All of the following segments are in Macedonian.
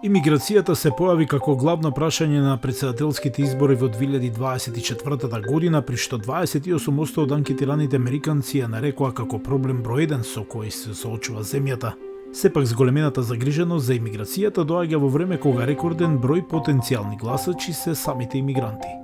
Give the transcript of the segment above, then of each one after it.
Имиграцијата се појави како главно прашање на претседателските избори во 2024 година, при што 28% од анкетираните американци ја нарекоа како проблем број 1 со кој се соочува земјата. Сепак зголемената загриженост за имиграцијата доаѓа во време кога рекорден број потенцијални гласачи се самите имигранти.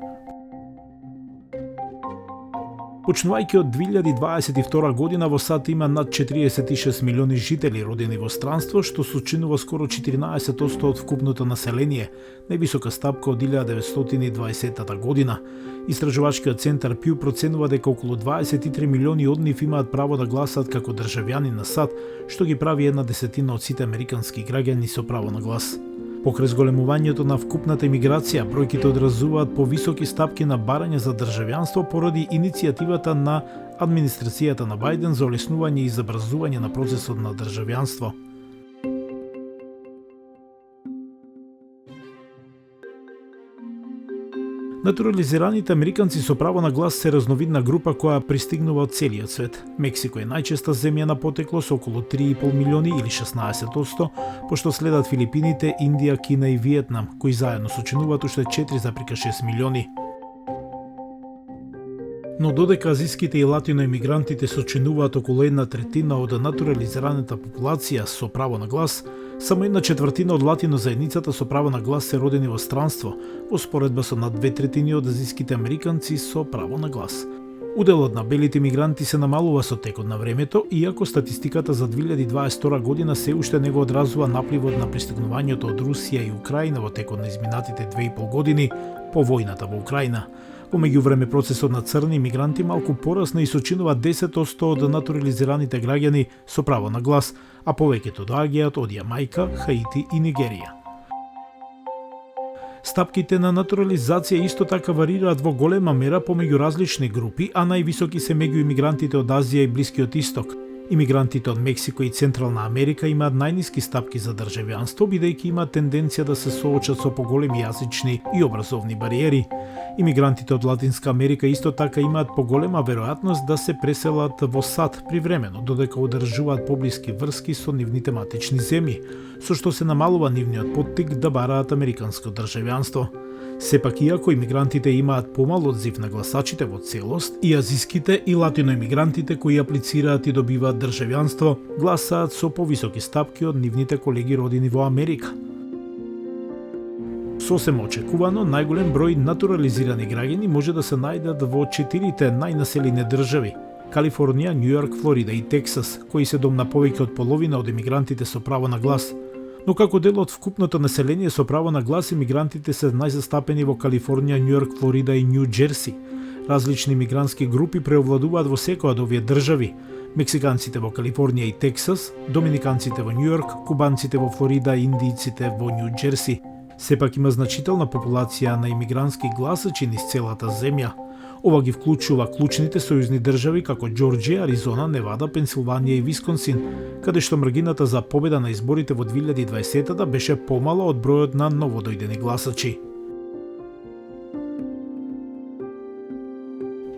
Почнувајќи од 2022 година во САД има над 46 милиони жители родени во странство, што сочинува скоро 14% од вкупното население, највисока стапка од 1920 година. Истражувачкиот центар Пју проценува дека околу 23 милиони од нив имаат право да гласаат како државјани на САД, што ги прави 1/10 од сите американски граѓани со право на глас. Покрај зголемувањето на вкупната имиграција, бројките одразуваат повисоки стапки на барање за државјанство поради иницијативата на администрацијата на Бајден за олеснување и забрзување на процесот на државјанство. Натурализираните американци со право на глас се разновидна група која пристигнува од целиот свет. Мексико е најчеста земја на потекло со околу 3,5 милиони или 16%, пошто следат Филипините, Индија, Кина и Виетнам, кои заедно сочинуваат уште 4,6 милиони. Но додека азиските и латиноемигрантите сочинуваат околу 1/3 од натурализираната популација со право на глас, само 1/4 од латинозаедницата со право на глас се родени во странство, во споредба со над 2/3 од азиските американци со право на глас. Уделот на белите мигранти се намалува со текот на времето, иако статистиката за 2022 година се уште не го одразува напливот на пристигнувањето од Русија и Украина во текот на изминатите 2,5 години по војната во Украина. Во меѓувреме процесот на црни мигранти малку порасна и сочинува 10% од натурализираните граѓани со право на глас, а повеќето доаѓаат од Јамајка, Хаити и Нигерија. Стапките на натурализација исто така варираат во голема мера помеѓу различни групи, а највисоки се меѓу имигрантите од Азија и Блискиот Исток. Имигрантите од Мексико и Централна Америка имаат најниски стапки за државјанство, бидејќи имаат тенденција да се соочат со поголеми јазични и образовни бариери. Имигрантите од Латинска Америка исто така имаат поголема веројатност да се преселат во САД привремено, додека одржуваат поблиски врски со нивните матични земји, со што се намалува нивниот поттик да бараат американско државјанство. Сепак, иако имигрантите имаат помал одзив на гласачите во целост, и азиските и латиноемигрантите кои аплицираат и добиваат државјанство, гласаат со повисоки стапки од нивните колеги родени во Америка. Сосем очекувано, најголем број натурализирани граѓани може да се најдат во 4 најнаселени држави – Калифорнија, Њујорк, Флорида и Тексас, кои се дом на повеќе од половина од имигрантите со право на глас. Но како дел од вкупното население со право на глас, имигрантите се најзастапени во Калифорнија, Њујорк, Флорида и Њу Џерси. Различни имигрантски групи преовладуваат во секоја од овие држави. Мексиканците во Калифорнија и Тексас, доминиканците во Њујорк, кубанците во Флорида и индијците во Њу Џерси. Сепак има значителна популација на имигрантски гласачи низ целата земја. Ова ги вклучува клучните сојузни држави како Џорџија, Аризона, Невада, Пенсилванија и Висконсин, каде што маргината за победа на изборите во 2020 беше помала од бројот на новодојдени гласачи.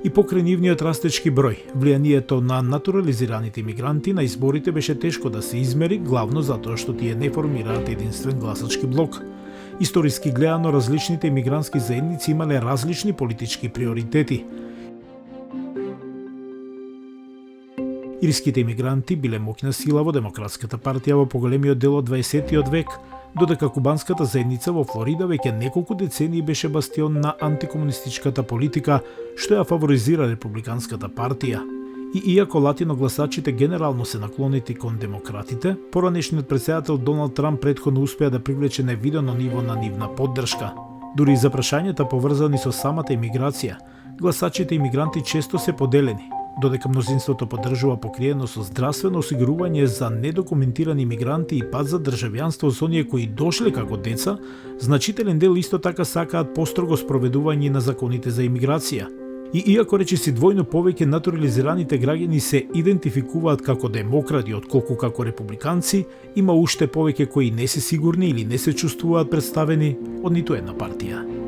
И покрај нивниот растечки број, влијанието на натурализираните имигранти на изборите беше тешко да се измери, главно затоа што тие не формираат единствен гласачки блок. Историски гледано, различните имигрантски заедници имале различни политички приоритети. Ирските имигранти биле моќна сила во Демократската партија во поголемиот дел од 20 век, додека кубанската заедница во Флорида веќе неколку децении беше бастион на антикомунистичката политика, што ја фаворизира Републиканската партија. И иако латиногласачите генерално се наклонети кон демократите, поранешниот претседател Доналд Трамп претходно успеа да привлече невидено ниво на нивна поддршка. Дури и за прашањата поврзани со самата имиграција, гласачите имигранти често се поделени, додека мнозинството поддржува покриено со здравствено осигурување за недокументирани имигранти и пат за државјанство за оние кои дошле како деца, значителен дел исто така сакаат построго спроведување на законите за имиграција. И иако речиси двојно повеќе натурализираните граѓани се идентификуваат како демократи отколку како републиканци, има уште повеќе кои не се сигурни или не се чувствуваат представени од ниту една партија.